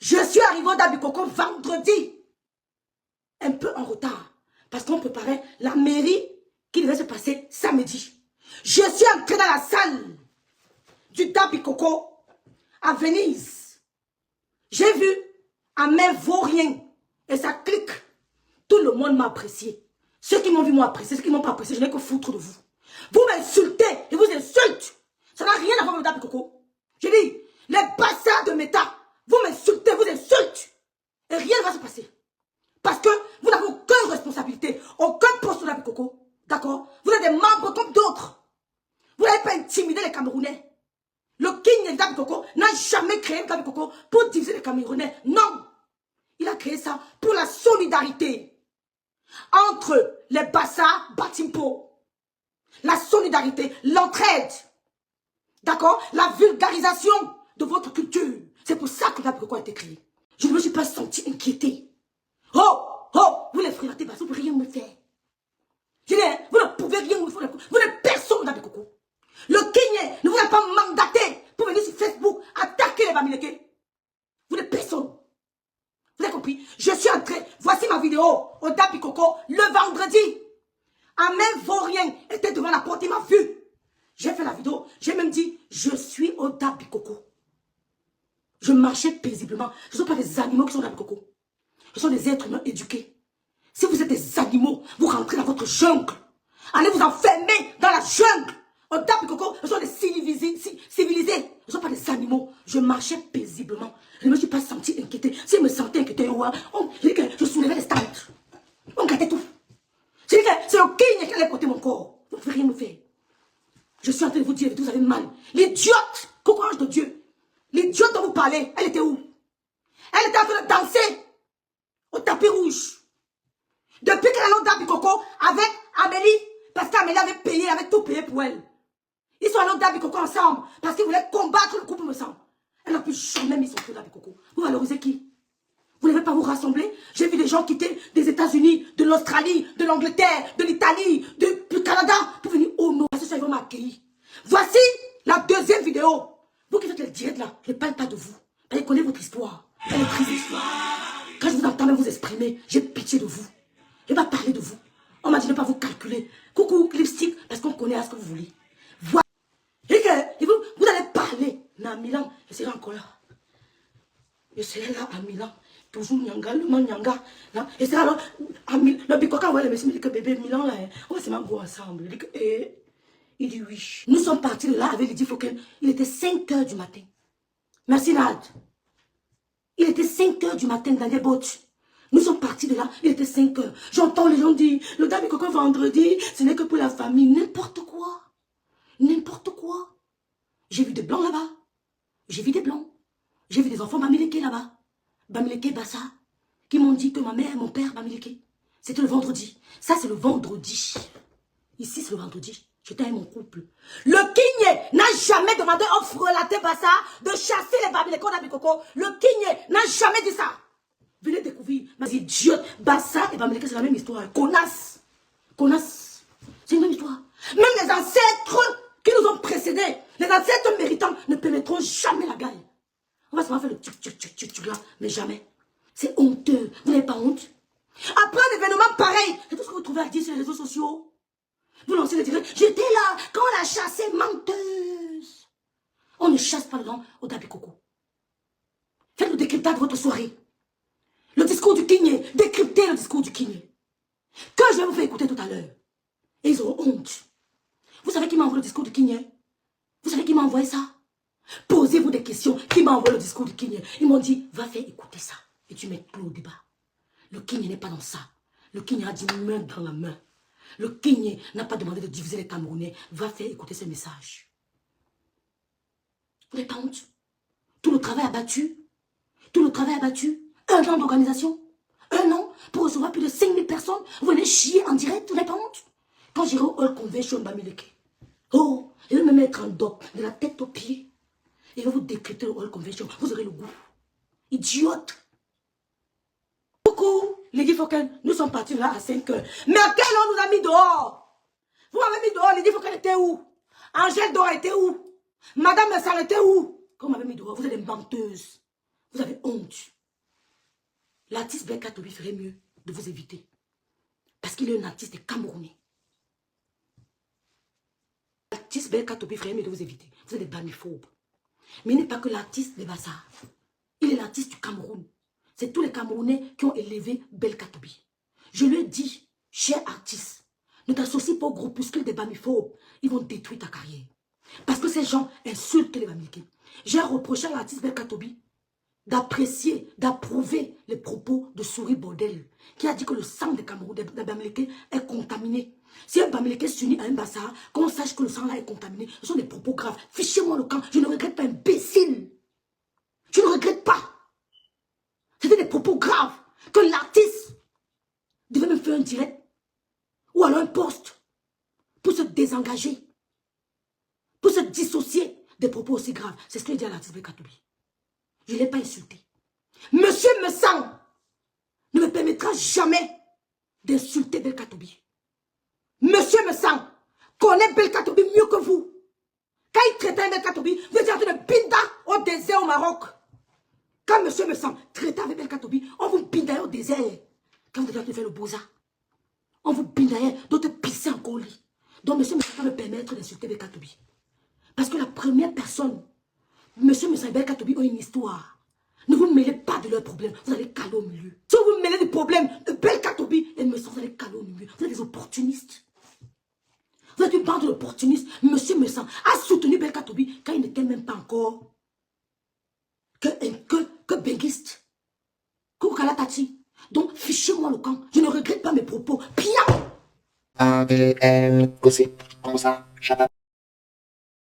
Je suis arrivée au Dabikoko vendredi. Un peu en retard. Parce qu'on préparait la mairie qui devait se passer samedi. Je suis entrée dans la salle du Dabikoko à Venise. J'ai vu un main vaurien et ça clique. Tout le monde m'a apprécié. Ceux qui m'ont vu m'ont apprécié, ceux qui ne m'ont pas apprécié, je n'ai que foutre de vous. Vous m'insultez, je vous insulte. Ça n'a rien à voir avec le Dabikoko. Je dis, les bastards de Meta, vous m'insultez, vous insultez. Et rien ne va se passer. Parce que vous n'avez aucune responsabilité, aucun poste au Dabikoko. D'accord? Vous êtes des membres comme d'autres. Vous n'avez pas intimidé les Camerounais. Le King Dabikoko n'a jamais créé le Dabikoko pour diviser les Camerounais. Non. Il a créé ça pour la solidarité entre les Bassa, Batimpo. La solidarité, l'entraide. D'accord? La vulgarisation de votre culture. C'est pour ça que le Dabikoko a été créé. Je ne me suis pas senti inquiété. Oh, oh, vous les frélatés, vous ne pouvez rien me faire. Je dis, vous ne pouvez rien me faire. Vous n'êtes personne au Dabikoko. Le Kenya ne vous a pas mandaté pour venir sur Facebook attaquer les Bamileke. Vous n'êtes personne. Vous avez compris? Je suis entré, voici ma vidéo au Dabikoko le vendredi. Un même vaurien était devant la porte, il m'a vu. J'ai fait la vidéo, j'ai même dit, je suis au Dabikoko. Je marchais paisiblement. Ce ne sont pas des animaux qui sont au Dabikoko. Ce sont des êtres humains éduqués. Si vous êtes des animaux, vous rentrez dans votre jungle. Allez vous enfermer dans la jungle. Au Dabikoko, ce sont des civilisés. Ce ne sont pas des animaux. Je marchais paisiblement. Je ne me suis pas senti inquiété. Si je me sentais inquiété, je soulevais les stands. On gâtait tout. C'est le King qui allait porter mon corps. Vous ne pouvez rien me faire. Je suis en train de vous dire, vous avez mal. L'idiote, courage de Dieu. L'idiote dont vous parlez, elle était où? Elle était en train de danser au tapis rouge. Depuis qu'elle est au Dabikoko avec Amélie, parce qu'Amélie avait payé, avait tout payé pour elle. Ils sont allés au Dabikoko ensemble parce qu'ils voulaient combattre le couple me semble. Elle n'a plus jamais mis son pied au Dabikoko. Vous valorisez qui? Vous n'avez pas vous rassembler? J'ai vu des gens quitter des États-Unis, de l'Australie, de l'Angleterre, de l'Italie, du Canada pour venir au nom. Parce que ça, ils vont m'accueillir. Voici la deuxième vidéo. Vous qui faites le direct là, je ne parle pas de vous. Je connais votre histoire. Elle est triste. Quand je vous entends même vous exprimer, j'ai pitié de vous. Je ne vais pas parler de vous. On m'a dit de ne pas vous calculer. Coucou, lipstick, parce qu'on connaît à ce que vous voulez. Voilà. Et vous allez parler. Mais à Milan, je serai encore là. Je serai là à Milan. Toujours Nyanga, le man Nyanga. Et c'est alors, à Milan, le Bikoka, ouais, le monsieur me dit que bébé, Milan, là, on va se mettre ensemble. Il dit que, il dit oui. Nous sommes partis de là avec Lydie Foken. Il était 5 h du matin. Merci, Nad. Il était 5 h du matin dans les bottes. Nous sommes partis de là, il était 5 h. J'entends les gens dire, le Dabikoko vendredi, ce n'est que pour la famille. N'importe quoi. N'importe quoi. J'ai vu des blancs là-bas. J'ai vu des blancs. J'ai vu des enfants Bamileke là-bas. Bamileke Bassa. Qui m'ont dit que ma mère et mon père Bamileke. C'était le vendredi. Ça, c'est le vendredi. Ici, c'est le vendredi. J'étais avec mon couple. Le King n'a jamais demandé au frelaté Bassa de chasser les Bamileke au Dabikoko. Le King n'a jamais dit ça. Venez découvrir, mais idiote, Bassa et Bamileke, c'est la même histoire. Connasse. Connasse. C'est une même histoire. Même les ancêtres qui nous ont précédés, les ancêtres méritants ne permettront jamais la gagne. On va se faire le tic là, mais jamais. C'est honteux. Vous n'avez pas honte? Après un événement pareil, c'est tout ce que vous trouvez à dire sur les réseaux sociaux. Vous lancez le direct. J'étais là quand on a chassé menteuse. On ne chasse pas le gens au Dabikoko. Faites le décryptage de votre soirée. Le discours du King, décryptez le discours du King. Que je vais vous faire écouter tout à l'heure. Et ils auront honte. Vous savez qui m'a envoyé le discours du King? Vous savez qui m'a envoyé ça? Posez-vous des questions. Qui m'a envoyé le discours du King? Ils m'ont dit, va faire écouter ça. Et tu mets tout au débat. Le King n'est pas dans ça. Le King a dit main dans la main. Le King n'a pas demandé de diviser les Camerounais. Va faire écouter ce message. Vous n'avez pas honte? Tout le travail abattu. Tout le travail abattu. 1 an d'organisation. 1 an pour recevoir plus de 5000 personnes. Vous venez chier en direct. Vous n'avez pas honte? Quand j'irai au Hall Convention Bamileke. Oh, je vais me mettre en doc de la tête aux pieds. Et je vais vous décréter le Hall Convention. Vous aurez le goût. Idiote. Coucou, Lydie Foken. Nous sommes partis là à 5 h. Mais à quelle heure on nous a mis dehors? Vous m'avez mis dehors. Lydie Foken était où? Angèle Dora était où? Madame Messal était où? Quand vous m'avez mis dehors, vous êtes des menteuses. Vous avez honte. L'artiste Belka Tobi ferait mieux de vous éviter. Parce qu'il est un artiste camerounais. L'artiste Belka Tobi ferait mieux de vous éviter. Vous êtes des bamiphobes. Mais il n'est pas que l'artiste des Bassars. Il est l'artiste du Cameroun. C'est tous les Camerounais qui ont élevé Belka Tobi. Je lui ai dit, cher artiste, ne t'associe pas au groupuscule des bamiphobes. Ils vont détruire ta carrière. Parce que ces gens insultent les Bamileke. J'ai reproché à l'artiste Belka Tobi d'apprécier, d'approuver les propos de Souris Bordel, qui a dit que le sang des Camerounais, des Bamileke est contaminé. Si un Bamileke s'unit à un Bassar, qu'on sache que le sang là est contaminé, ce sont des propos graves. Fichez-moi le camp, je ne regrette pas, imbécile. Je ne regrette pas. C'était des propos graves que l'artiste devait me faire un direct ou alors un post pour se désengager, pour se dissocier des propos aussi graves. C'est ce que j'ai dit à l'artiste Belka Tobi. Je ne l'ai pas insulté. Monsieur Messang ne me permettra jamais d'insulter Belka Tobi. Monsieur Messang connaît Belka Tobi mieux que vous. Quand il traitait Belka Tobi, vous étiez en train de binda au désert au Maroc. Quand monsieur Messang traitait avec Belka Tobi, on vous bindaille au désert. Quand vous étiez en train de faire le boza, on vous bindaille, d'autres pisser en colis. Donc monsieur Messang va me permettre d'insulter Belka Tobi. Parce que la première personne, monsieur Messang et Belka Tobi ont une histoire. Ne vous mêlez pas de leurs problèmes, vous allez caler au milieu. Si vous vous mêlez des problèmes de Belka Tobi et Messang, vous allez caler au milieu. Vous êtes des opportunistes. Vous êtes une bande d'opportunistes. Monsieur Messang a soutenu Belka Tobi quand il n'était même pas encore que benguiste. Que Kalatati. Donc, fichez-moi le camp. Je ne regrette pas mes propos. Piam! ADN, gossip, comme ça,